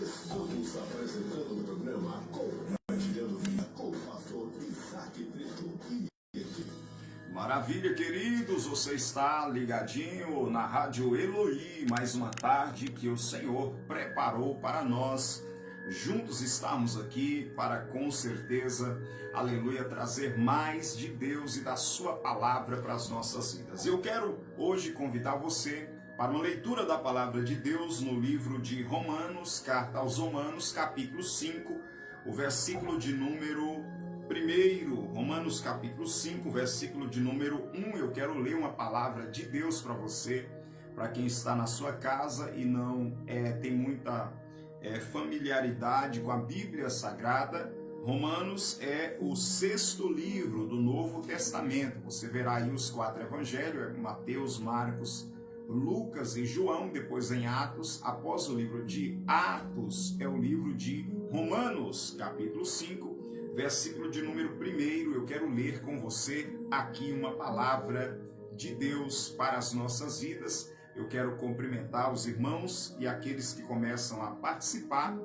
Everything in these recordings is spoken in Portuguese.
Estamos apresentando o programa Compartilhando Vida com o pastor Isaac Brito. Maravilha, queridos, você está ligadinho na Rádio Eloí, mais uma tarde que o Senhor preparou para nós. Juntos estamos aqui para, com certeza, aleluia, trazer mais de Deus e da sua palavra para as nossas vidas. Eu quero hoje convidar você para uma leitura da palavra de Deus no livro de Romanos, carta aos Romanos, capítulo 5, o versículo de número 1. Romanos capítulo 5, versículo de número 1. Eu quero ler uma palavra de Deus para você, para quem está na sua casa e não tem muita familiaridade com a Bíblia Sagrada. Romanos é o 6º livro do Novo Testamento. Você verá aí os 4 evangelhos, Mateus, Marcos, Lucas e João. Depois em Atos, após o livro de Atos, é o livro de Romanos, capítulo 5, versículo de número 1. Eu quero ler com você aqui uma palavra de Deus para as nossas vidas. Eu quero cumprimentar os irmãos e aqueles que começam a participar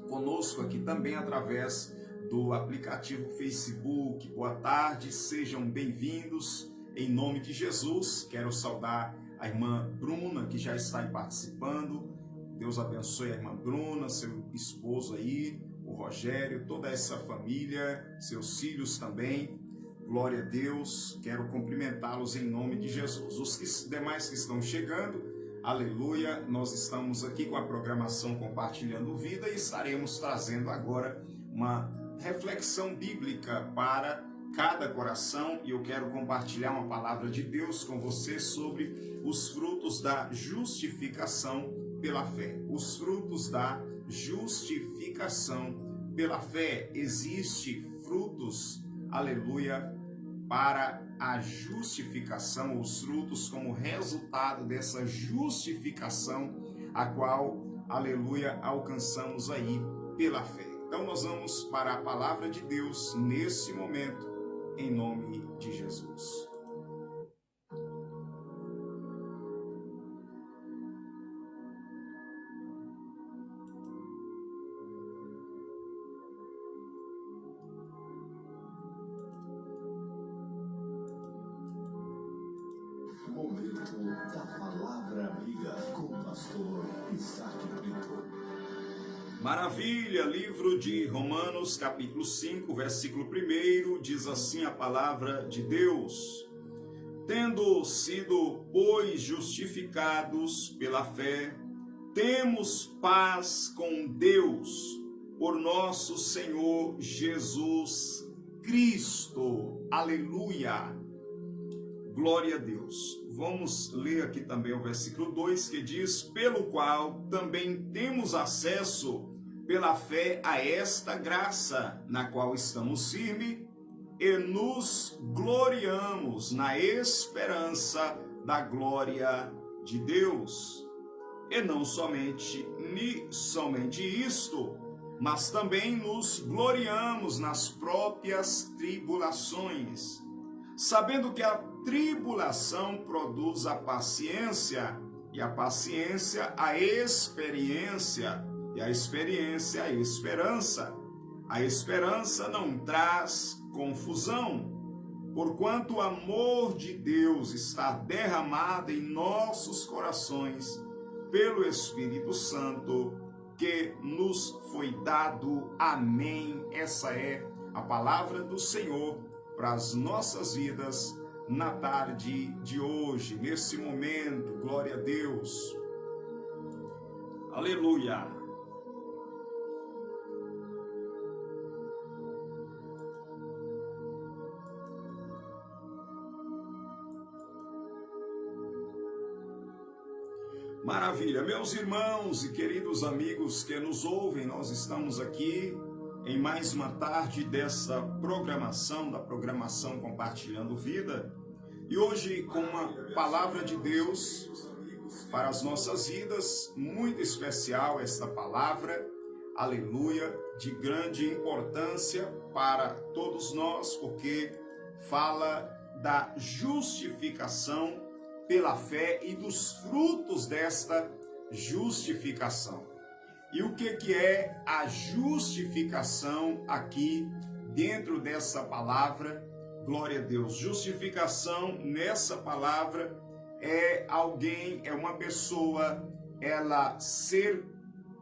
conosco aqui também através do aplicativo Facebook. Boa tarde, sejam bem-vindos em nome de Jesus. Quero saudar a irmã Bruna, que já está aí participando. Deus abençoe a irmã Bruna, seu esposo aí, o Rogério, toda essa família, seus filhos também. Glória a Deus, quero cumprimentá-los em nome de Jesus. Os demais que estão chegando, aleluia, nós estamos aqui com a programação Compartilhando Vida e estaremos trazendo agora uma reflexão bíblica para cada coração, e eu quero compartilhar uma palavra de Deus com você sobre os frutos da justificação pela fé. Os frutos da justificação pela fé. Existem frutos, aleluia, para a justificação, os frutos como resultado dessa justificação, a qual, aleluia, alcançamos aí pela fé. Então nós vamos para a palavra de Deus nesse momento, em nome de Jesus. Momento da Palavra Amiga com o pastor Isaac Brito. Maravilha, livro de Romanos, capítulo 5, versículo 1, diz assim a palavra de Deus: Tendo sido, pois, justificados pela fé, temos paz com Deus, por nosso Senhor Jesus Cristo. Aleluia! Glória a Deus. Vamos ler aqui também o versículo 2, que diz: pelo qual também temos acesso pela fé a esta graça, na qual estamos firmes e nos gloriamos na esperança da glória de Deus. E não somente isto, mas também nos gloriamos nas próprias tribulações, sabendo que a tribulação produz a paciência, e a paciência a experiência, e a experiência a esperança. A esperança não traz confusão, porquanto o amor de Deus está derramado em nossos corações pelo Espírito Santo que nos foi dado. Amém. Essa é a palavra do Senhor para as nossas vidas na tarde de hoje, nesse momento. Glória a Deus. Aleluia. Maravilha, meus irmãos e queridos amigos que nos ouvem, nós estamos aqui em mais uma tarde dessa programação, da programação Compartilhando Vida, e hoje com uma palavra de Deus para as nossas vidas, muito especial esta palavra, aleluia, de grande importância para todos nós, porque fala da justificação pela fé e dos frutos desta justificação. E o que é a justificação aqui dentro dessa palavra? Glória a Deus. Justificação nessa palavra é alguém, é uma pessoa, ela ser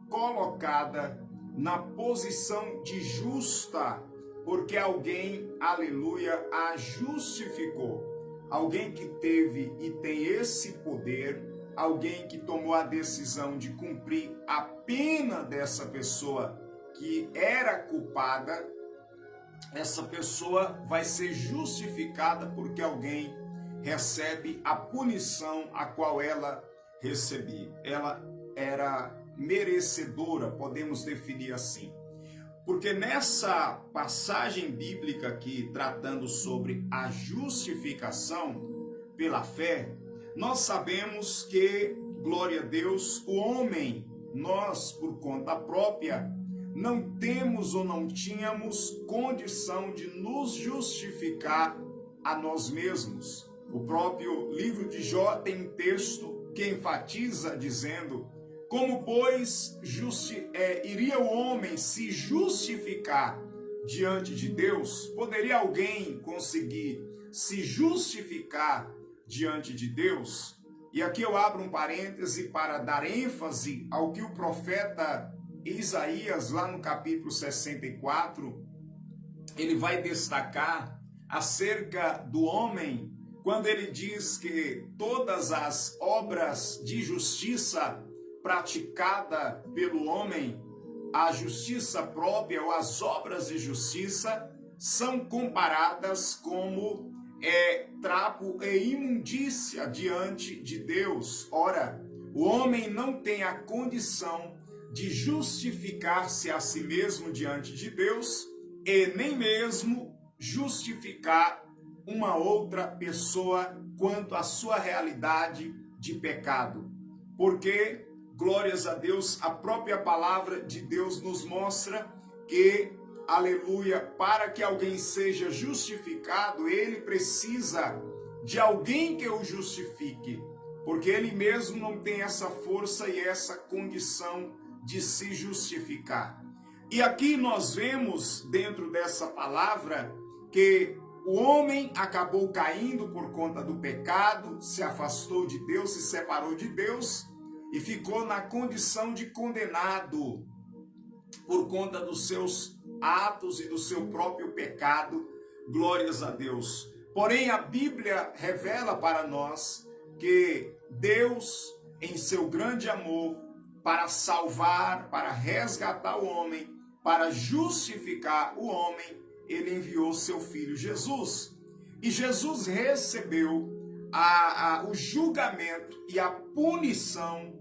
colocada na posição de justa, porque alguém, aleluia, a justificou. Alguém que teve e tem esse poder, alguém que tomou a decisão de cumprir a pena dessa pessoa que era culpada, essa pessoa vai ser justificada porque alguém recebe a punição a qual ela recebia. Ela era merecedora, podemos definir assim. Porque nessa passagem bíblica aqui, tratando sobre a justificação pela fé, nós sabemos que, glória a Deus, o homem, nós, por conta própria, não temos ou não tínhamos condição de nos justificar a nós mesmos. O próprio livro de Jó tem um texto que enfatiza dizendo: como, pois, iria o homem se justificar diante de Deus? Poderia alguém conseguir se justificar diante de Deus? E aqui eu abro um parêntese para dar ênfase ao que o profeta Isaías, lá no capítulo 64, ele vai destacar acerca do homem, quando ele diz que todas as obras de justiça praticada pelo homem, a justiça própria ou as obras de justiça são comparadas como trapo e imundícia diante de Deus. Ora, o homem não tem a condição de justificar-se a si mesmo diante de Deus e nem mesmo justificar uma outra pessoa quanto à sua realidade de pecado. Porque, glórias a Deus, a própria palavra de Deus nos mostra que, aleluia, para que alguém seja justificado, ele precisa de alguém que o justifique, porque ele mesmo não tem essa força e essa condição de se justificar. E aqui nós vemos, dentro dessa palavra, que o homem acabou caindo por conta do pecado, se afastou de Deus, se separou de Deus e ficou na condição de condenado por conta dos seus atos e do seu próprio pecado. Glórias a Deus. Porém, a Bíblia revela para nós que Deus, em seu grande amor, para salvar, para resgatar o homem, para justificar o homem, ele enviou seu filho Jesus. E Jesus recebeu o julgamento e a punição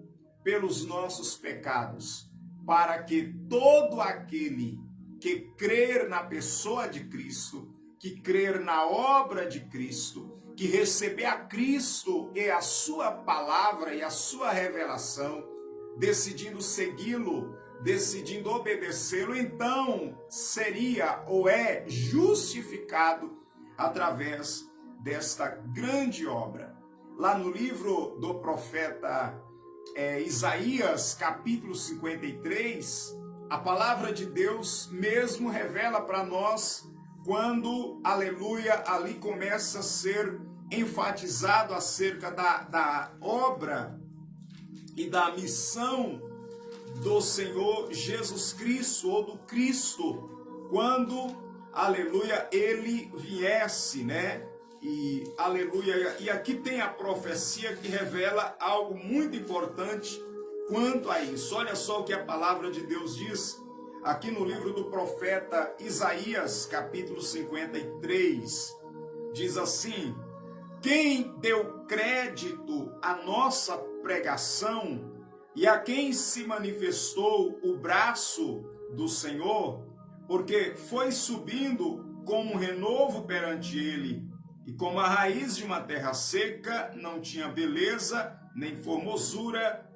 pelos nossos pecados, para que todo aquele que crer na pessoa de Cristo, que crer na obra de Cristo, que receber a Cristo e a sua palavra e a sua revelação, decidindo segui-lo, decidindo obedecê-lo, então seria ou é justificado através desta grande obra. Lá no livro do profeta Isaías, capítulo 53, a palavra de Deus mesmo revela para nós quando, aleluia, ali começa a ser enfatizado acerca da obra e da missão do Senhor Jesus Cristo, ou do Cristo, quando, aleluia, ele viesse, né? E, aleluia, e aqui tem a profecia que revela algo muito importante quanto a isso. Olha só o que a palavra de Deus diz aqui no livro do profeta Isaías, capítulo 53, diz assim: quem deu crédito à nossa pregação e a quem se manifestou o braço do Senhor, porque foi subindo como um renovo perante ele, e como a raiz de uma terra seca, não tinha beleza, nem formosura,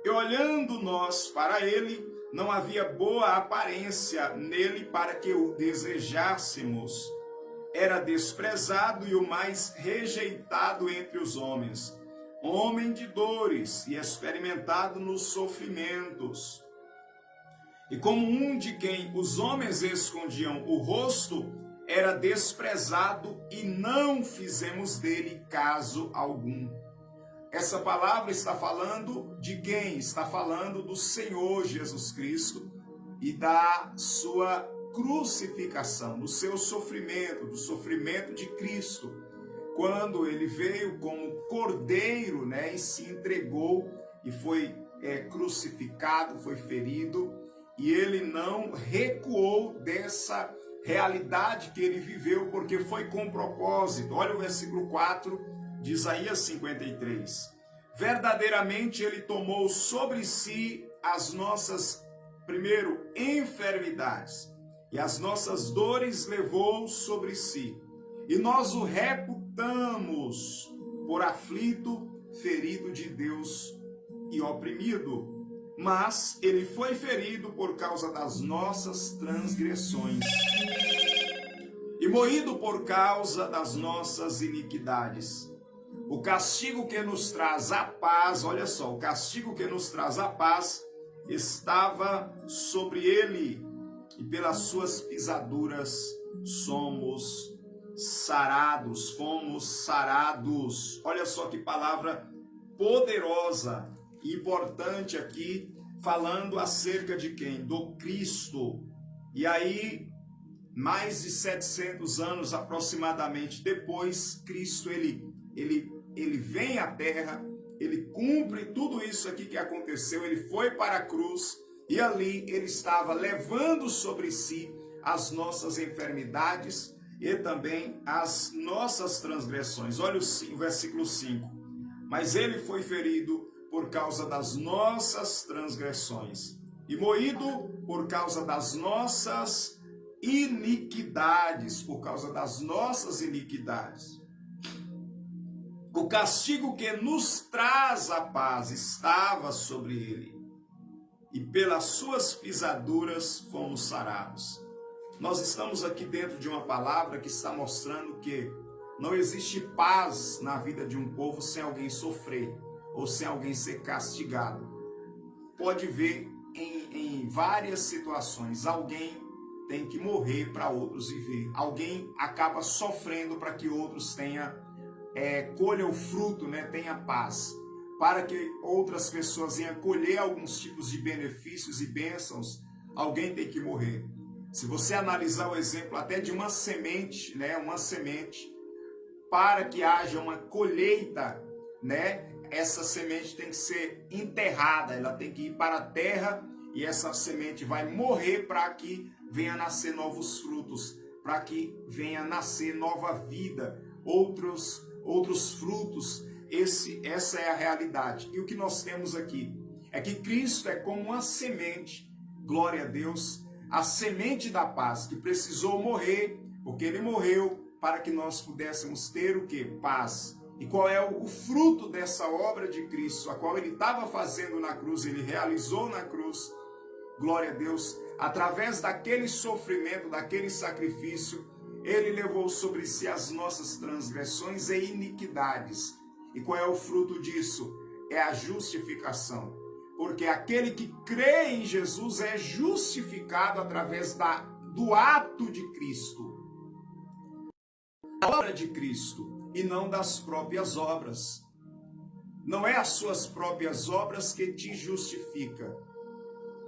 e olhando nós para ele, não havia boa aparência nele para que o desejássemos. Era desprezado e o mais rejeitado entre os homens, homem de dores e experimentado nos sofrimentos. E como um de quem os homens escondiam o rosto, era desprezado e não fizemos dele caso algum. Essa palavra está falando de quem? Está falando do Senhor Jesus Cristo e da sua crucificação, do seu sofrimento, do sofrimento de Cristo, quando ele veio como cordeiro, né, e se entregou e foi crucificado, foi ferido, e ele não recuou dessa realidade que ele viveu, porque foi com propósito. Olha o versículo 4 de Isaías 53. Verdadeiramente ele tomou sobre si as nossas, primeiro, enfermidades, e as nossas dores levou sobre si. E nós o reputamos por aflito, ferido de Deus e oprimido. Mas ele foi ferido por causa das nossas transgressões e moído por causa das nossas iniquidades. O castigo que nos traz a paz, olha só, o castigo que nos traz a paz estava sobre ele, e pelas suas pisaduras somos sarados, fomos sarados. Olha só que palavra poderosa e importante aqui, falando acerca de quem? Do Cristo. E aí, mais de 700 anos aproximadamente depois, Cristo, ele vem à terra, ele cumpre tudo isso aqui que aconteceu, ele foi para a cruz, e ali ele estava levando sobre si as nossas enfermidades e também as nossas transgressões. Olha o versículo 5. Mas ele foi ferido por causa das nossas transgressões e moído por causa das nossas iniquidades, por causa das nossas iniquidades. O castigo que nos traz a paz estava sobre ele, e pelas suas pisaduras fomos sarados. Nós estamos aqui dentro de uma palavra que está mostrando que não existe paz na vida de um povo sem alguém sofrer ou sem alguém ser castigado. Pode ver em várias situações, alguém tem que morrer para outros viver. Alguém acaba sofrendo para que outros colha o fruto, né, tenha paz. Para que outras pessoas venham colher alguns tipos de benefícios e bênçãos, alguém tem que morrer. Se você analisar o exemplo até de uma semente, né, uma semente, para que haja uma colheita, né, essa semente tem que ser enterrada, ela tem que ir para a terra, e essa semente vai morrer para que venha nascer novos frutos, para que venha nascer nova vida, outros frutos. Essa é a realidade. E o que nós temos aqui é que Cristo é como uma semente, glória a Deus, a semente da paz, que precisou morrer, porque ele morreu para que nós pudéssemos ter o quê? Paz. E qual é o fruto dessa obra de Cristo, a qual ele estava fazendo na cruz, ele realizou na cruz, glória a Deus, através daquele sofrimento, daquele sacrifício, ele levou sobre si as nossas transgressões e iniquidades. E qual é o fruto disso? É a justificação. Porque aquele que crê em Jesus é justificado através do ato de Cristo, da obra de Cristo, e não das próprias obras. Não é as suas próprias obras que te justifica.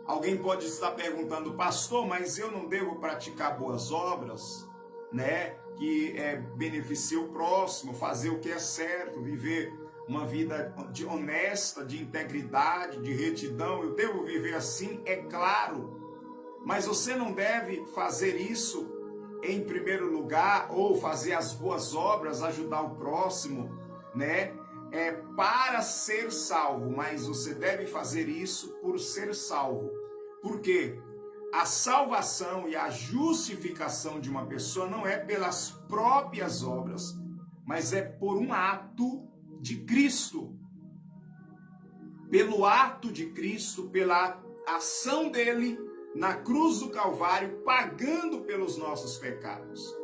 Alguém pode estar perguntando, pastor, mas eu não devo praticar boas obras, né? Que beneficia o próximo, fazer o que é certo, viver uma vida honesta, de integridade, de retidão. Eu devo viver assim, é claro. Mas você não deve fazer isso em primeiro lugar, ou fazer as boas obras, ajudar o próximo, né? Para ser salvo, mas você deve fazer isso por ser salvo. Por quê? A salvação e a justificação de uma pessoa não é pelas próprias obras, mas é por um ato de Cristo. Pelo ato de Cristo, pela ação dele na cruz do Calvário, pagando pelos nossos pecados.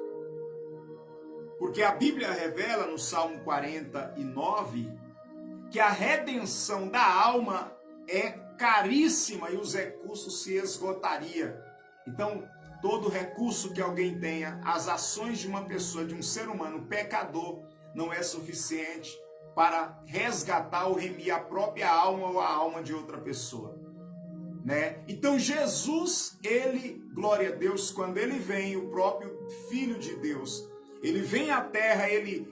Porque a Bíblia revela no Salmo 49 que a redenção da alma é caríssima e os recursos se esgotariam. Então, todo recurso que alguém tenha, as ações de uma pessoa, de um ser humano pecador, não é suficiente para resgatar ou remir a própria alma ou a alma de outra pessoa, né? Então Jesus, ele, glória a Deus, quando ele vem, o próprio Filho de Deus, ele vem à terra, ele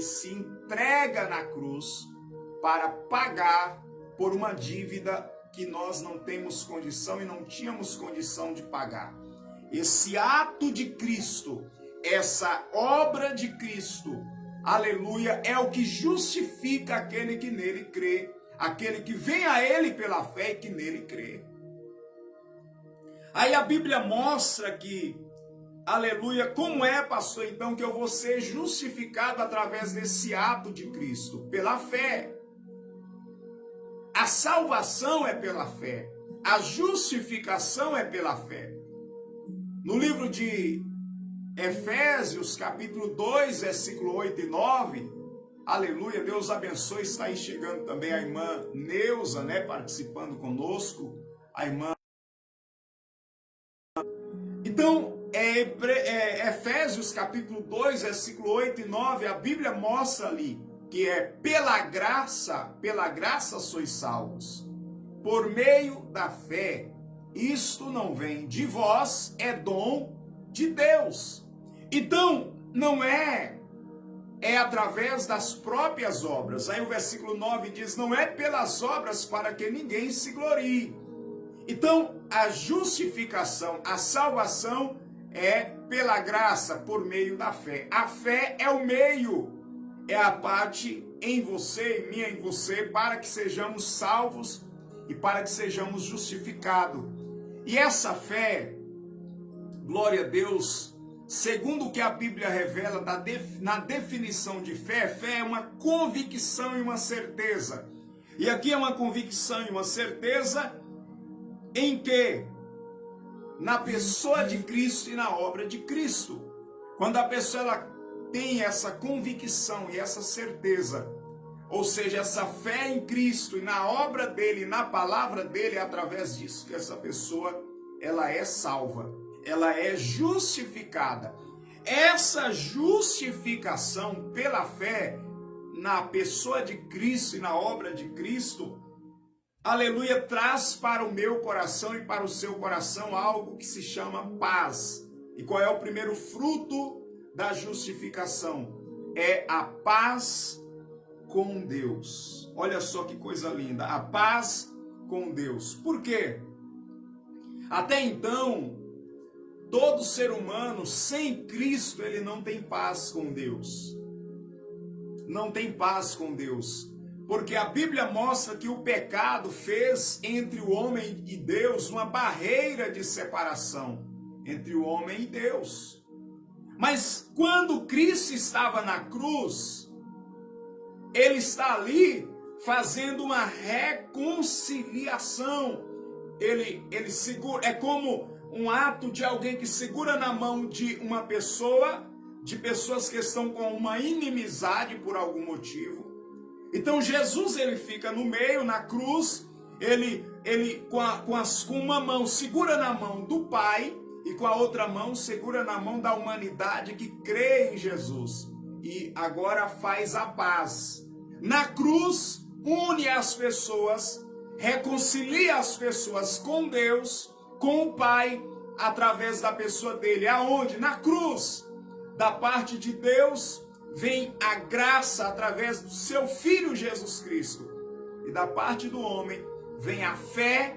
se entrega na cruz para pagar por uma dívida que nós não temos condição e não tínhamos condição de pagar. Esse ato de Cristo, essa obra de Cristo, aleluia, é o que justifica aquele que nele crê, aquele que vem a ele pela fé e que nele crê. Aí a Bíblia mostra que, aleluia, como é, pastor, então, que eu vou ser justificado através desse ato de Cristo? Pela fé. A salvação é pela fé. A justificação é pela fé. No livro de Efésios, capítulo 2, versículo 8 e 9, aleluia, Deus abençoe, está aí chegando também a irmã Neuza, né, participando conosco, a irmã. Então, Efésios, capítulo 2, versículo 8 e 9, a Bíblia mostra ali que é pela graça sois salvos, por meio da fé. Isto não vem de vós, é dom de Deus. Então, não é através das próprias obras. Aí o versículo 9 diz, não é pelas obras para que ninguém se glorie. Então, a justificação, a salvação é pela graça, por meio da fé. A fé é o meio, é a parte em você, em mim, em você, para que sejamos salvos e para que sejamos justificados. E essa fé, glória a Deus, segundo o que a Bíblia revela na definição de fé, fé é uma convicção e uma certeza. E aqui é uma convicção e uma certeza em que? Na pessoa de Cristo e na obra de Cristo. Quando a pessoa ela tem essa convicção e essa certeza, ou seja, essa fé em Cristo e na obra dele, na palavra dele, é através disso que essa pessoa ela é salva, ela é justificada. Essa justificação pela fé na pessoa de Cristo e na obra de Cristo, aleluia, traz para o meu coração e para o seu coração algo que se chama paz. E qual é o primeiro fruto da justificação? É a paz com Deus. Olha só que coisa linda, a paz com Deus. Por quê? Até então, todo ser humano sem Cristo, ele não tem paz com Deus. Não tem paz com Deus. Porque a Bíblia mostra que o pecado fez entre o homem e Deus uma barreira de separação entre o homem e Deus. Mas quando Cristo estava na cruz, ele está ali fazendo uma reconciliação. Ele segura, é como um ato de alguém que segura na mão de uma pessoa, de pessoas que estão com uma inimizade por algum motivo. Então Jesus ele fica no meio, na cruz, ele com uma mão segura na mão do Pai e com a outra mão segura na mão da humanidade que crê em Jesus. E agora faz a paz. Na cruz, une as pessoas, reconcilia as pessoas com Deus, com o Pai, através da pessoa dele. Aonde? Na cruz. Da parte de Deus vem a graça através do seu Filho Jesus Cristo. E da parte do homem vem a fé,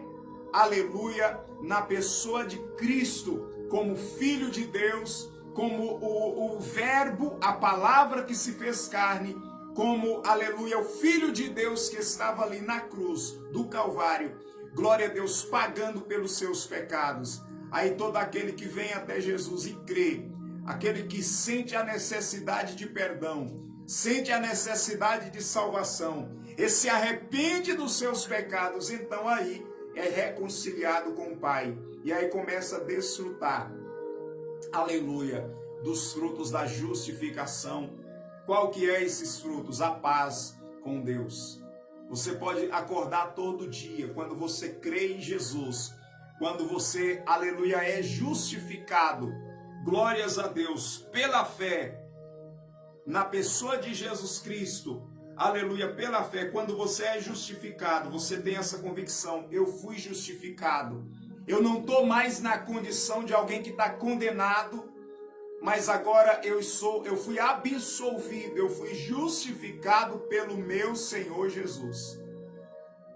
aleluia, na pessoa de Cristo, como Filho de Deus, como o Verbo, a palavra que se fez carne, como, aleluia, o Filho de Deus que estava ali na cruz do Calvário, glória a Deus, pagando pelos seus pecados. Aí todo aquele que vem até Jesus e crê, aquele que sente a necessidade de perdão, sente a necessidade de salvação, e se arrepende dos seus pecados, então aí é reconciliado com o Pai. E aí começa a desfrutar, aleluia, dos frutos da justificação. Qual que é esses frutos? A paz, com Deus. Você pode acordar todo dia quando você crê em Jesus, quando você, aleluia, é justificado, glórias a Deus, pela fé, na pessoa de Jesus Cristo, aleluia, pela fé. Quando você é justificado, você tem essa convicção: eu fui justificado, eu não estou mais na condição de alguém que está condenado, mas agora eu fui absolvido, eu fui justificado pelo meu Senhor Jesus.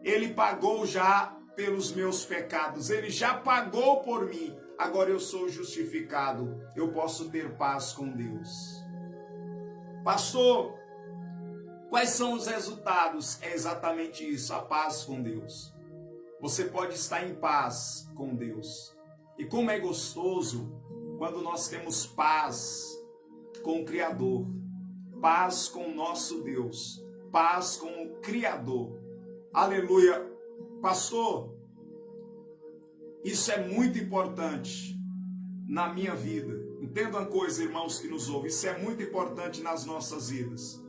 Ele pagou já pelos meus pecados, ele já pagou por mim, agora eu sou justificado, eu posso ter paz com Deus. Pastor, quais são os resultados? É exatamente isso, a paz com Deus. Você pode estar em paz com Deus. E como é gostoso quando nós temos paz com o Criador, paz com o nosso Deus, paz com o Criador. Aleluia. Pastor, isso é muito importante na minha vida. Entenda uma coisa, irmãos que nos ouvem, isso é muito importante nas nossas vidas.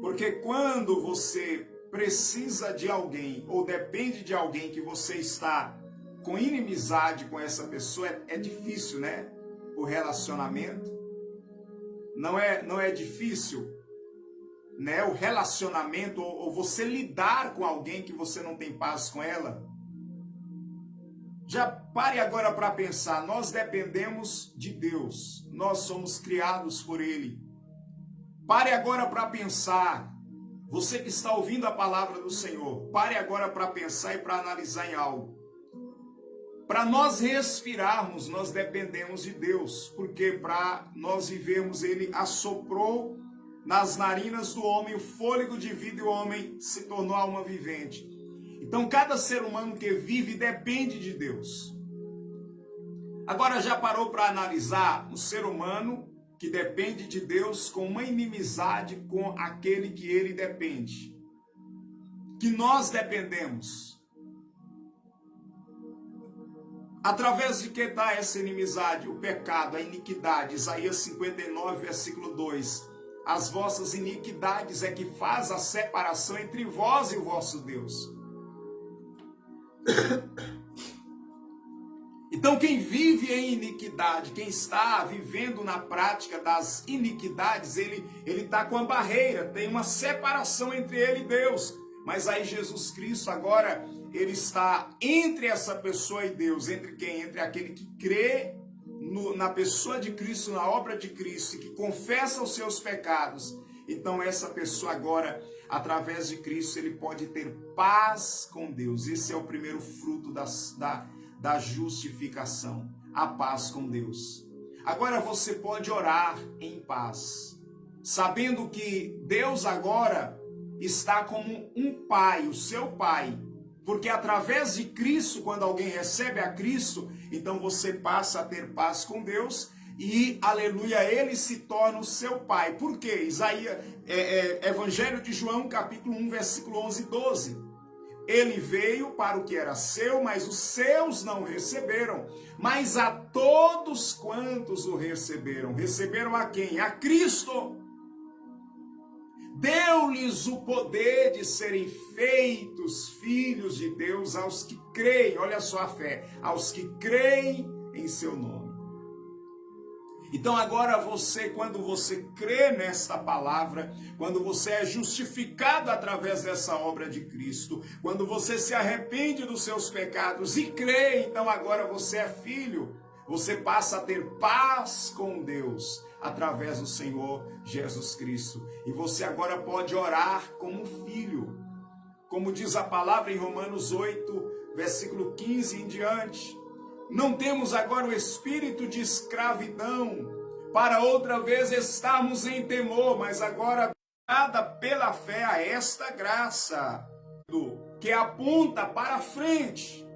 Porque quando você precisa de alguém, ou depende de alguém que você está com inimizade com essa pessoa, é difícil, né? O relacionamento. Não é difícil, né? O relacionamento, ou você lidar com alguém que você não tem paz com ela. Já pare agora para pensar, nós dependemos de Deus, nós somos criados por Ele. Pare agora para pensar, você que está ouvindo a palavra do Senhor, pare agora para pensar e para analisar em algo. Para nós respirarmos, nós dependemos de Deus, porque para nós vivermos, Ele assoprou nas narinas do homem o fôlego de vida e o homem se tornou alma vivente. Então, cada ser humano que vive depende de Deus. Agora, já parou para analisar um ser humano que depende de Deus com uma inimizade com aquele que ele depende? Que nós dependemos. Através de que está essa inimizade? O pecado, a iniquidade. Isaías 59, versículo 2. As vossas iniquidades é que faz a separação entre vós e o vosso Deus. Então quem vive em iniquidade, quem está vivendo na prática das iniquidades, ele está com a barreira, tem uma separação entre ele e Deus. Mas aí Jesus Cristo agora, ele está entre essa pessoa e Deus. Entre quem? Entre aquele que crê na pessoa de Cristo, na obra de Cristo, e que confessa os seus pecados. Então essa pessoa agora, através de Cristo, ele pode ter paz com Deus. Esse é o primeiro fruto da justificação, a paz com Deus. Agora você pode orar em paz, sabendo que Deus agora está como um pai, o seu pai. Porque através de Cristo, quando alguém recebe a Cristo, então você passa a ter paz com Deus e, aleluia, ele se torna o seu pai. Por quê? Evangelho de João, capítulo 1, versículo 11 e 12. Ele veio para o que era seu, mas os seus não receberam. Mas a todos quantos o receberam. Receberam a quem? A Cristo. Deu-lhes o poder de serem feitos filhos de Deus aos que creem, olha só a fé, aos que creem em seu nome. Então agora você, quando você crê nesta palavra, quando você é justificado através dessa obra de Cristo, quando você se arrepende dos seus pecados e crê, então agora você é filho, você passa a ter paz com Deus através do Senhor Jesus Cristo. E você agora pode orar como filho. Como diz a palavra em Romanos 8, versículo 15 em diante. Não temos agora o espírito de escravidão, para outra vez estarmos em temor, mas agora dada pela fé a esta graça, que aponta para frente.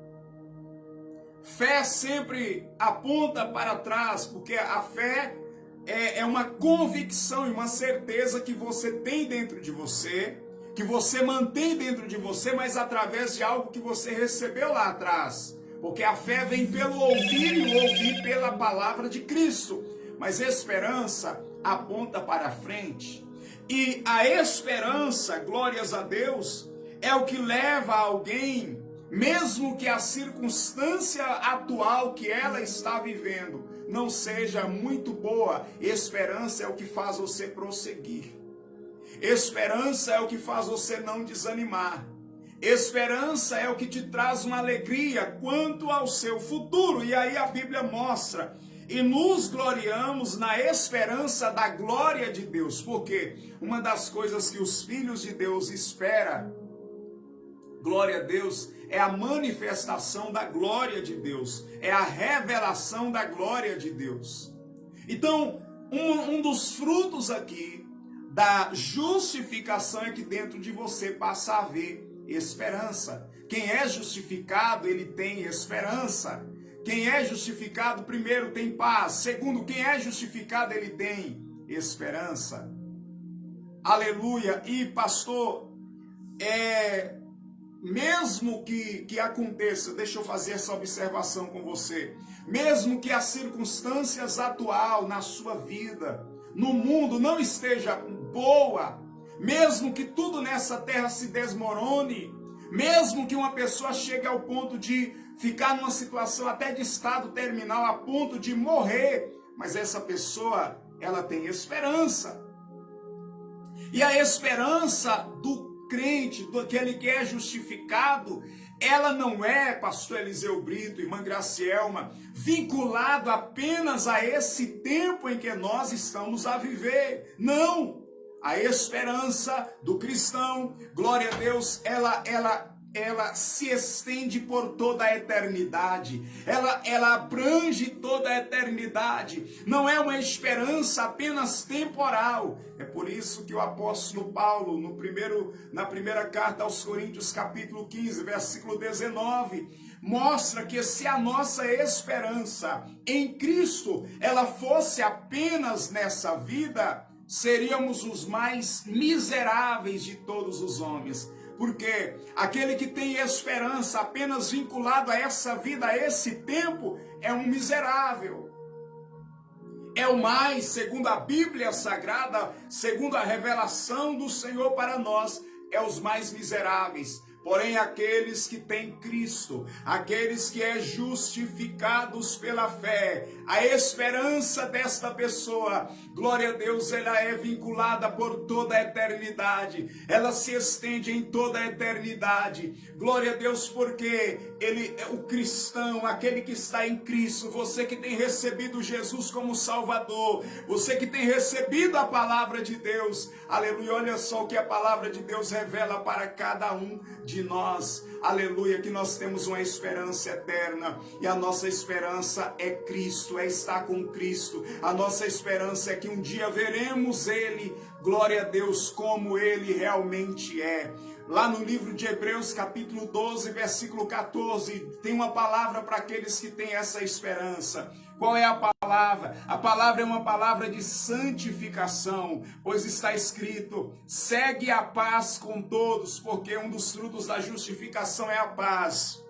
Fé sempre aponta para trás, porque a fé é uma convicção e uma certeza que você tem dentro de você, que você mantém dentro de você, mas através de algo que você recebeu lá atrás. Porque a fé vem pelo ouvir e o ouvir pela palavra de Cristo. Mas esperança aponta para frente. E a esperança, glórias a Deus, é o que leva alguém, mesmo que a circunstância atual que ela está vivendo não seja muito boa, esperança é o que faz você prosseguir. Esperança é o que faz você não desanimar. Esperança é o que te traz uma alegria quanto ao seu futuro. E aí a Bíblia mostra, e nos gloriamos na esperança da glória de Deus, porque uma das coisas que os filhos de Deus esperam, glória a Deus, é a manifestação da glória de Deus, é a revelação da glória de Deus. Então, um dos frutos aqui da justificação é que dentro de você passa a haver esperança. Quem é justificado, ele tem esperança. Quem é justificado, primeiro, tem paz. Segundo, quem é justificado, ele tem esperança. Aleluia. E pastor, mesmo que aconteça, deixa eu fazer essa observação com você, mesmo que as circunstâncias atuais na sua vida, no mundo, não esteja boa, mesmo que tudo nessa terra se desmorone, mesmo que uma pessoa chegue ao ponto de ficar numa situação até de estado terminal, a ponto de morrer, mas essa pessoa, ela tem esperança. E a esperança do crente, daquele que é justificado, ela não é, pastor Eliseu Brito, irmã Gracielma, vinculado apenas a esse tempo em que nós estamos a viver. Não! A esperança do cristão, glória a Deus, ela se estende por toda a eternidade, ela abrange toda a eternidade, não é uma esperança apenas temporal. É por isso que o apóstolo Paulo, na primeira carta aos Coríntios, capítulo 15, versículo 19, mostra que se a nossa esperança em Cristo, ela fosse apenas nessa vida, seríamos os mais miseráveis de todos os homens. Porque aquele que tem esperança apenas vinculado a essa vida, a esse tempo, é um miserável. É o mais, segundo a Bíblia Sagrada, segundo a revelação do Senhor para nós, é os mais miseráveis. Porém, aqueles que têm Cristo, aqueles que é justificados pela fé, a esperança desta pessoa, glória a Deus, ela é vinculada por toda a eternidade, ela se estende em toda a eternidade, glória a Deus, porque o cristão, aquele que está em Cristo, você que tem recebido Jesus como Salvador, você que tem recebido a palavra de Deus, aleluia, olha só o que a palavra de Deus revela para cada um de nós, aleluia, que nós temos uma esperança eterna, e a nossa esperança é Cristo, é estar com Cristo. A nossa esperança é que um dia veremos Ele, glória a Deus, como Ele realmente é. Lá no livro de Hebreus, capítulo 12, versículo 14, tem uma palavra para aqueles que têm essa esperança. Qual é a palavra? A palavra é uma palavra de santificação, pois está escrito: segue a paz com todos, porque um dos frutos da justificação é a paz.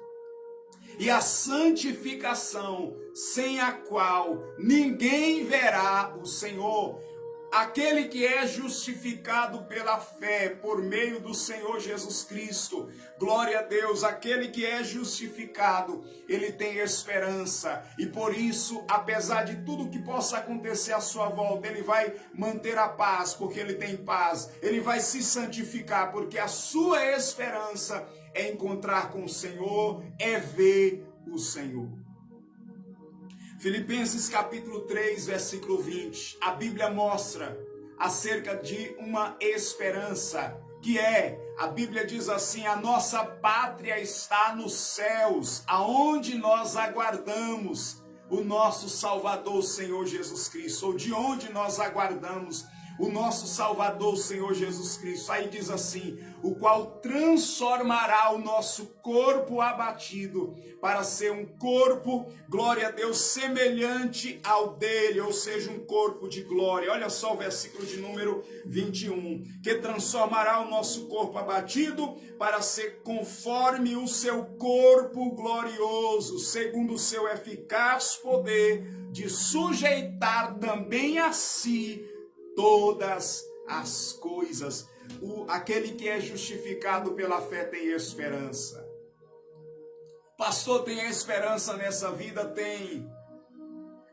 E a santificação, sem a qual ninguém verá o Senhor. Aquele que é justificado pela fé por meio do Senhor Jesus Cristo, glória a Deus, aquele que é justificado, ele tem esperança, e por isso, apesar de tudo que possa acontecer à sua volta, ele vai manter a paz, porque ele tem paz, ele vai se santificar, porque a sua esperança é encontrar com o Senhor, é ver o Senhor. Filipenses capítulo 3, versículo 20, a Bíblia mostra acerca de uma esperança, que a Bíblia diz assim: a nossa pátria está nos céus, aonde nós aguardamos o nosso Salvador, o Senhor Jesus Cristo, ou de onde nós aguardamos o nosso Salvador, o Senhor Jesus Cristo. Aí diz assim: o qual transformará o nosso corpo abatido para ser um corpo, glória a Deus, semelhante ao dele, ou seja, um corpo de glória. Olha só o versículo de número 21, que transformará o nosso corpo abatido para ser conforme o seu corpo glorioso, segundo o seu eficaz poder de sujeitar também a si todas as coisas. Aquele que é justificado pela fé tem esperança. Pastor, tem esperança nessa vida? Tem.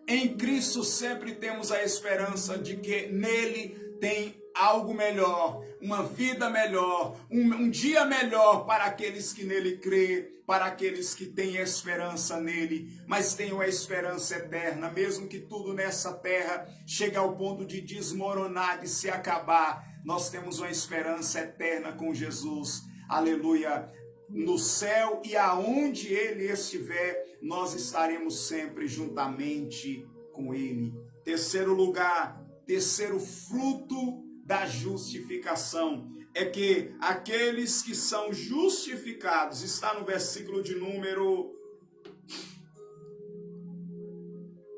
Em Cristo sempre temos a esperança de que nele tem algo melhor, uma vida melhor, um dia melhor para aqueles que nele crê, para aqueles que têm esperança nele, mas têm uma esperança eterna, mesmo que tudo nessa terra chegue ao ponto de desmoronar, de se acabar, nós temos uma esperança eterna com Jesus, aleluia, no céu, e aonde ele estiver, nós estaremos sempre juntamente com ele. Terceiro lugar, terceiro fruto da justificação é que aqueles que são justificados, está no versículo de número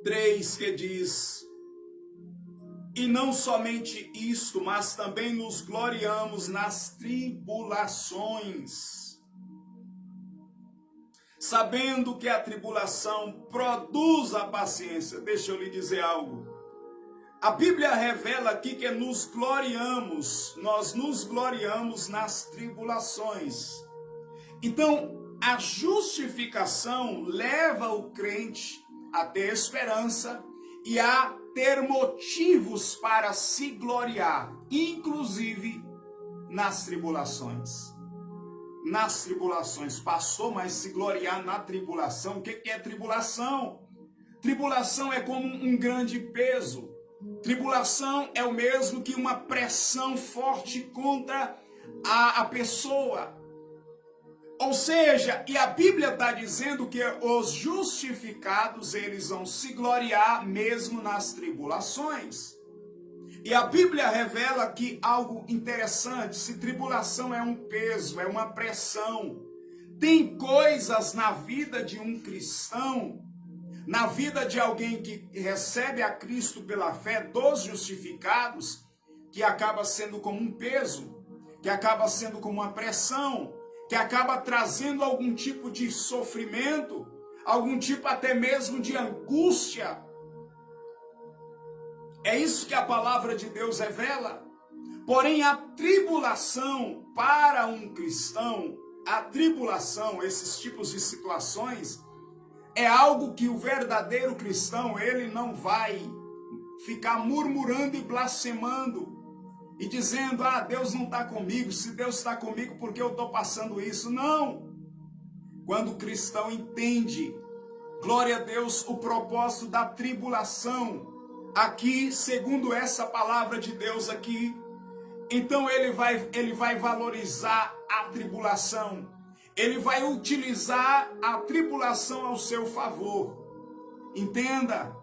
3, que diz: e não somente isto, mas também nos gloriamos nas tribulações, sabendo que a tribulação produz a paciência. Deixa eu lhe dizer algo. A Bíblia revela aqui que nós nos gloriamos nas tribulações. Então, a justificação leva o crente a ter esperança e a ter motivos para se gloriar, inclusive nas tribulações. Nas tribulações. Pastor, mas se gloriar na tribulação, o que é tribulação? Tribulação é como um grande peso. Tribulação é o mesmo que uma pressão forte contra a pessoa. Ou seja, e a Bíblia está dizendo que os justificados, eles vão se gloriar mesmo nas tribulações. E a Bíblia revela aqui algo interessante. Se tribulação é um peso, é uma pressão, tem coisas na vida de um cristão, na vida de alguém que recebe a Cristo pela fé, dos justificados, que acaba sendo como um peso, que acaba sendo como uma pressão, que acaba trazendo algum tipo de sofrimento, algum tipo até mesmo de angústia. É isso que a palavra de Deus revela. Porém, a tribulação para um cristão, a tribulação, esses tipos de situações, é algo que o verdadeiro cristão, ele não vai ficar murmurando e blasfemando e dizendo: ah, Deus não está comigo, se Deus está comigo, por que eu estou passando isso? Não! Quando o cristão entende, glória a Deus, o propósito da tribulação, aqui, segundo essa palavra de Deus aqui, então ele vai valorizar a tribulação. Ele vai utilizar a tribulação ao seu favor. Entenda.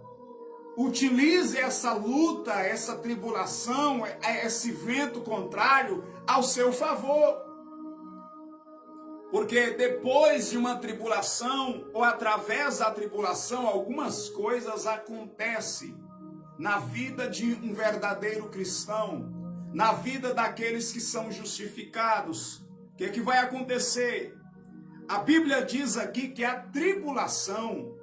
Utilize essa luta, essa tribulação, esse vento contrário ao seu favor. Porque depois de uma tribulação, ou através da tribulação, algumas coisas acontecem na vida de um verdadeiro cristão, na vida daqueles que são justificados. O que vai acontecer? A Bíblia diz aqui que a tribulação,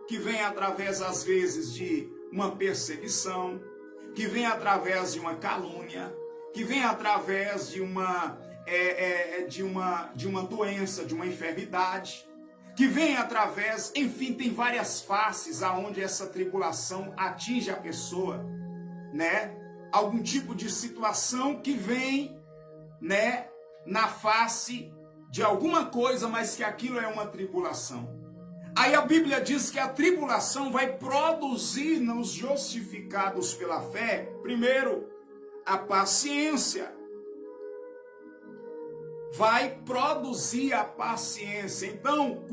que vem através, às vezes, de uma perseguição, que vem através de uma calúnia, que vem através de uma doença, de uma enfermidade, que vem através, enfim, tem várias faces aonde essa tribulação atinge a pessoa, né? Algum tipo de situação que vem, né, na face de alguma coisa, mas que aquilo é uma tribulação. Aí a Bíblia diz que a tribulação vai produzir nos justificados pela fé, primeiro, a paciência. Vai produzir a paciência. Então,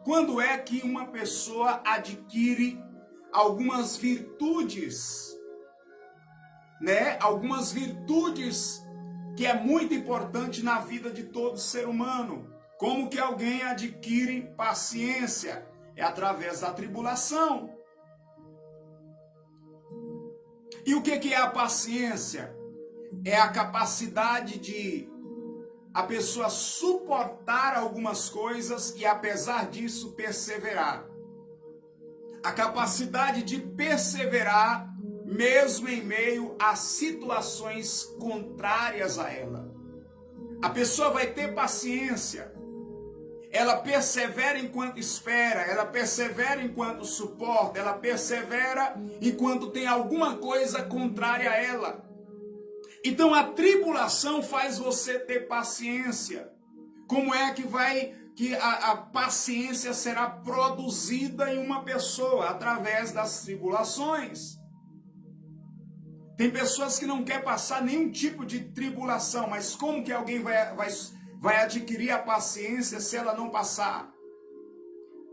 quando é que uma pessoa adquire algumas virtudes, né? Algumas virtudes que é muito importante na vida de todo ser humano. Como que alguém adquire paciência? É através da tribulação. E o que é a paciência? É a capacidade de a pessoa suportar algumas coisas e, apesar disso, perseverar. A capacidade de perseverar mesmo em meio a situações contrárias a ela. A pessoa vai ter paciência. Ela persevera enquanto espera, ela persevera enquanto suporta, ela persevera enquanto tem alguma coisa contrária a ela. Então a tribulação faz você ter paciência. Como é que a paciência será produzida em uma pessoa? Através das tribulações. Tem pessoas que não querem passar nenhum tipo de tribulação, mas como que alguém vai adquirir a paciência se ela não passar?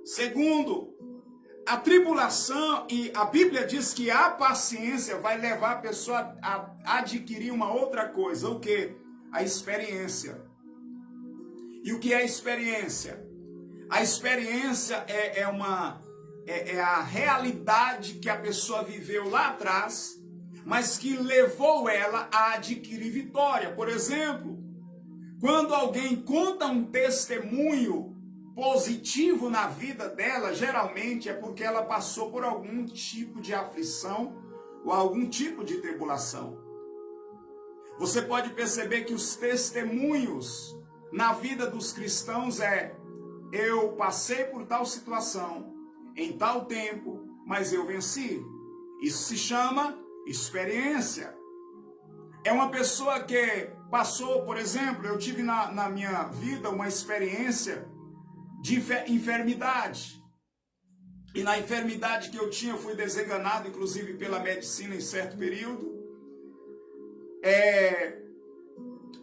Segundo, a tribulação, e a Bíblia diz que a paciência vai levar a pessoa a adquirir uma outra coisa. O quê? A experiência. E o que é a experiência? A experiência é a realidade que a pessoa viveu lá atrás, mas que levou ela a adquirir vitória. Por exemplo, quando alguém conta um testemunho positivo na vida dela, geralmente é porque ela passou por algum tipo de aflição ou algum tipo de tribulação. Você pode perceber que os testemunhos na vida dos cristãos eu passei por tal situação, em tal tempo, mas eu venci. Isso se chama experiência. É uma pessoa que passou, por exemplo, eu tive na minha vida uma experiência de enfermidade. E na enfermidade que eu tinha, eu fui desenganado, inclusive pela medicina em certo período.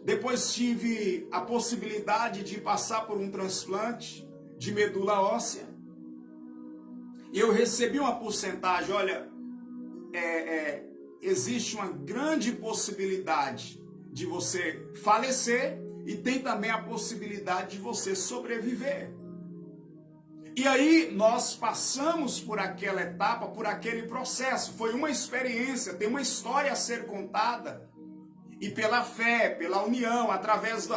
Depois tive a possibilidade de passar por um transplante de medula óssea. E eu recebi uma porcentagem, olha, existe uma grande possibilidade de você falecer e tem também a possibilidade de você sobreviver. E aí nós passamos por aquela etapa, por aquele processo. Foi uma experiência, tem uma história a ser contada. E pela fé, pela união, através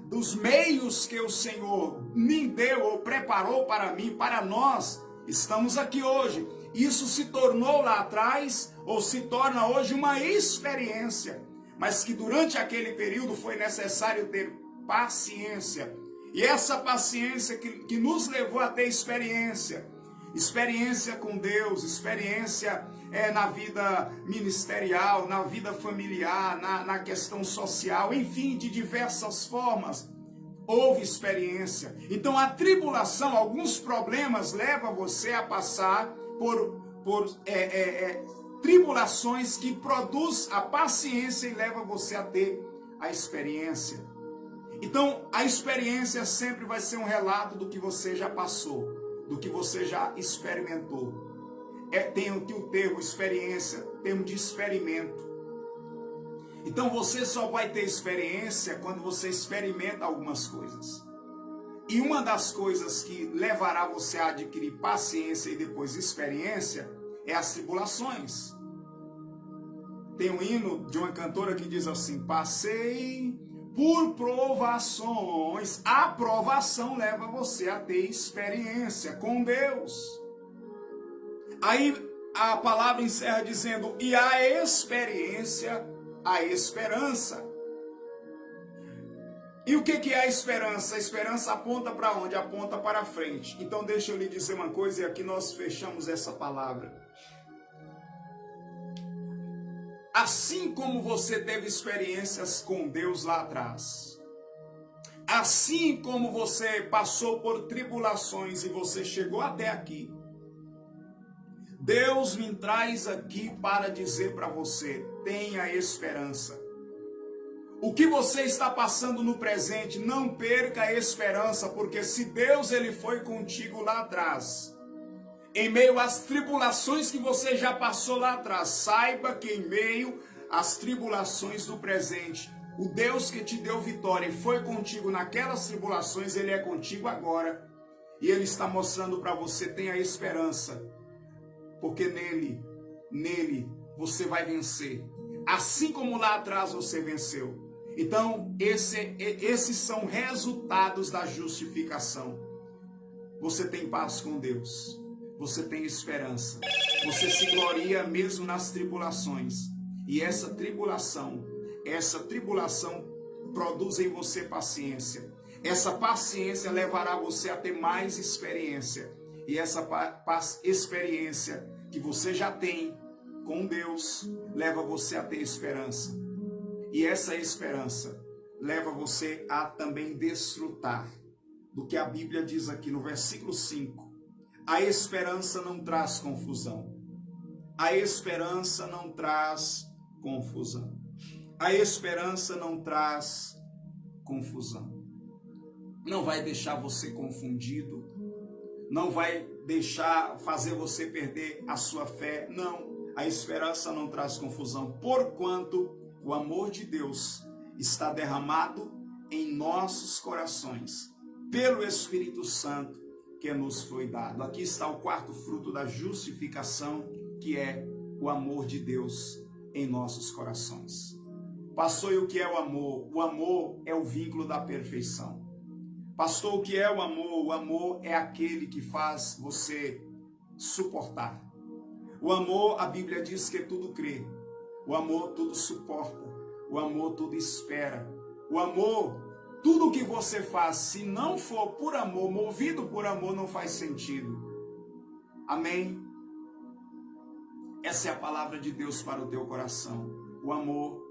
dos meios que o Senhor me deu ou preparou para mim, para nós, estamos aqui hoje. Isso se tornou lá atrás, ou se torna hoje uma experiência, mas que durante aquele período foi necessário ter paciência. E essa paciência que nos levou a ter experiência com Deus, experiência na vida ministerial, na vida familiar, na questão social, enfim, de diversas formas. Houve experiência. Então a tribulação, alguns problemas levam você a passar por tribulações que produz a paciência e leva você a ter a experiência. Então a experiência sempre vai ser um relato do que você já passou, do que você já experimentou. Tem aqui o termo experiência, termo de experimento. Então você só vai ter experiência quando você experimenta algumas coisas. E uma das coisas que levará você a adquirir paciência e depois experiência é as tribulações. Tem um hino de uma cantora que diz assim: passei por provações. A provação leva você a ter experiência com Deus. Aí a palavra encerra dizendo: e a experiência, a esperança. E o que é a esperança? A esperança aponta para onde? Aponta para frente. Então deixa eu lhe dizer uma coisa, e aqui nós fechamos essa palavra. Assim como você teve experiências com Deus lá atrás, assim como você passou por tribulações e você chegou até aqui, Deus me traz aqui para dizer para você: tenha esperança. O que você está passando no presente, não perca a esperança, porque se Deus ele foi contigo lá atrás, em meio às tribulações que você já passou lá atrás, saiba que em meio às tribulações do presente, o Deus que te deu vitória e foi contigo naquelas tribulações, ele é contigo agora. E ele está mostrando para você: tenha esperança, porque nele você vai vencer, assim como lá atrás você venceu. Então, esses são resultados da justificação. Você tem paz com Deus. você tem esperança. Você se gloria mesmo nas tribulações. E essa tribulação produz em você paciência. Essa paciência levará você a ter mais experiência. E essa experiência que você já tem com Deus leva você a ter esperança. E essa esperança leva você a também desfrutar do que a Bíblia diz aqui no versículo 5. A esperança não traz confusão. A esperança não traz confusão. A esperança não traz confusão. Não vai deixar você confundido. Não vai fazer você perder a sua fé. Não. A esperança não traz confusão. Porquanto o amor de Deus está derramado em nossos corações pelo Espírito Santo que nos foi dado. Aqui está o quarto fruto da justificação, que é o amor de Deus em nossos corações. Pastor, e o que é o amor? O amor é o vínculo da perfeição. Pastor, o que é o amor? O amor é aquele que faz você suportar. O amor, a Bíblia diz que tudo crê. O amor tudo suporta. O amor tudo espera. O amor, tudo que você faz, se não for por amor, movido por amor, não faz sentido. Amém? Essa é a palavra de Deus para o teu coração. O amor,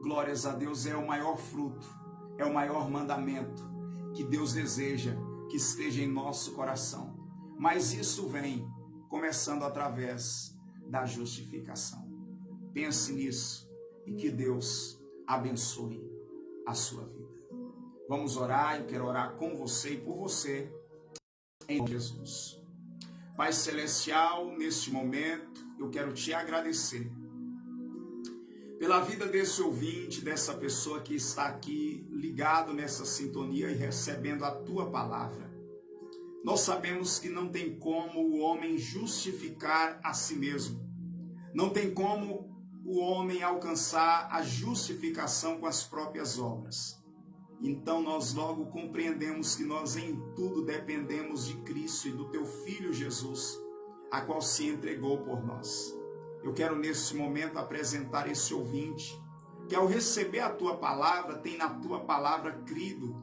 glórias a Deus, é o maior fruto, é o maior mandamento que Deus deseja que esteja em nosso coração. Mas isso vem começando através da justificação. Pense nisso e que Deus abençoe a sua vida. Vamos orar, eu quero orar com você e por você, em Jesus. Pai Celestial, neste momento, eu quero te agradecer pela vida desse ouvinte, dessa pessoa que está aqui ligado nessa sintonia e recebendo a tua palavra. Nós sabemos que não tem como o homem justificar a si mesmo. Não tem como o homem alcançar a justificação com as próprias obras. Então nós logo compreendemos que nós em tudo dependemos de Cristo e do teu Filho Jesus, a qual se entregou por nós. Eu quero neste momento apresentar esse ouvinte, que ao receber a tua palavra, tem na tua palavra crido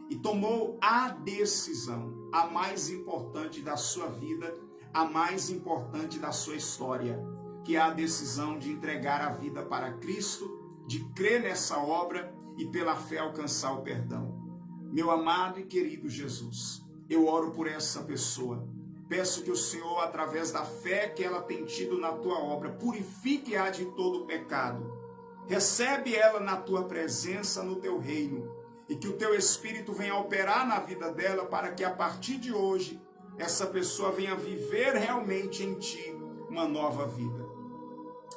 e tomou a decisão, a mais importante da sua vida, a mais importante da sua história, que é a decisão de entregar a vida para Cristo, de crer nessa obra e pela fé alcançar o perdão. Meu amado e querido Jesus, eu oro por essa pessoa. Peço que o Senhor, através da fé que ela tem tido na tua obra, purifique-a de todo o pecado. Recebe ela na tua presença, no teu reino, e que o teu Espírito venha operar na vida dela para que a partir de hoje essa pessoa venha viver realmente em ti uma nova vida.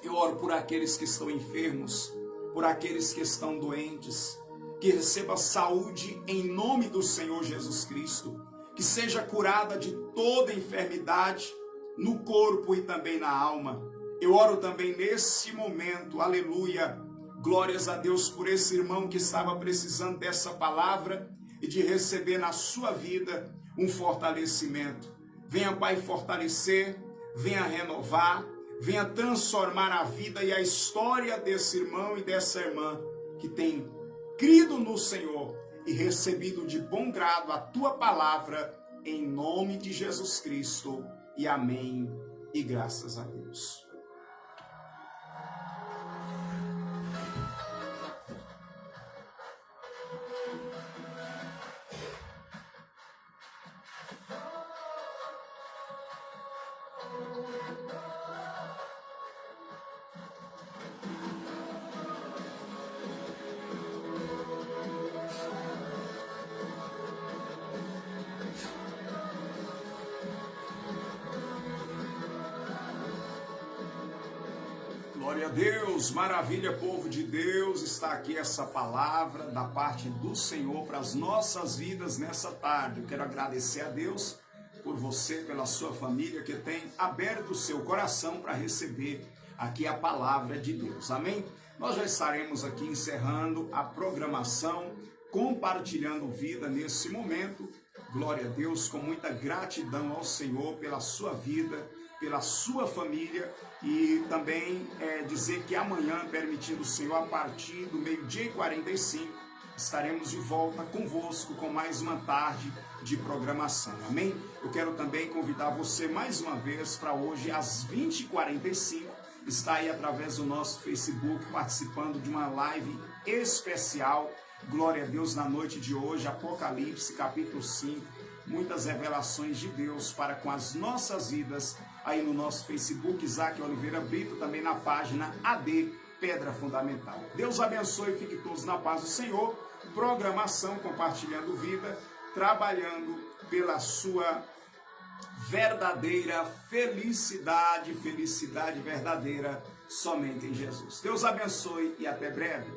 Eu oro por aqueles que estão enfermos, por aqueles que estão doentes, que receba saúde em nome do Senhor Jesus Cristo, que seja curada de toda enfermidade no corpo e também na alma. Eu oro também nesse momento, aleluia, glórias a Deus por esse irmão que estava precisando dessa palavra e de receber na sua vida um fortalecimento. Venha, Pai, fortalecer, venha renovar, venha transformar a vida e a história desse irmão e dessa irmã que tem crido no Senhor e recebido de bom grado a tua palavra, em nome de Jesus Cristo, e amém, e graças a Deus. Glória a Deus, maravilha, povo de Deus, está aqui essa palavra da parte do Senhor para as nossas vidas nessa tarde. Eu quero agradecer a Deus por você, pela sua família que tem aberto o seu coração para receber aqui a palavra de Deus, amém? Nós já estaremos aqui encerrando a programação, compartilhando vida nesse momento, glória a Deus, com muita gratidão ao Senhor pela sua vida, pela sua família, e também dizer que amanhã, permitindo o Senhor, a partir do 12h45, estaremos de volta convosco com mais uma tarde de programação, amém? Eu quero também convidar você mais uma vez para hoje, às 20h45, está aí através do nosso Facebook, participando de uma live especial, glória a Deus, na noite de hoje, Apocalipse, capítulo 5, muitas revelações de Deus para com as nossas vidas, aí no nosso Facebook, Isaac Oliveira Brito, também na página AD Pedra Fundamental. Deus abençoe e fique todos na paz do Senhor. Programação Compartilhando Vida, trabalhando pela sua verdadeira felicidade verdadeira somente em Jesus. Deus abençoe e até breve.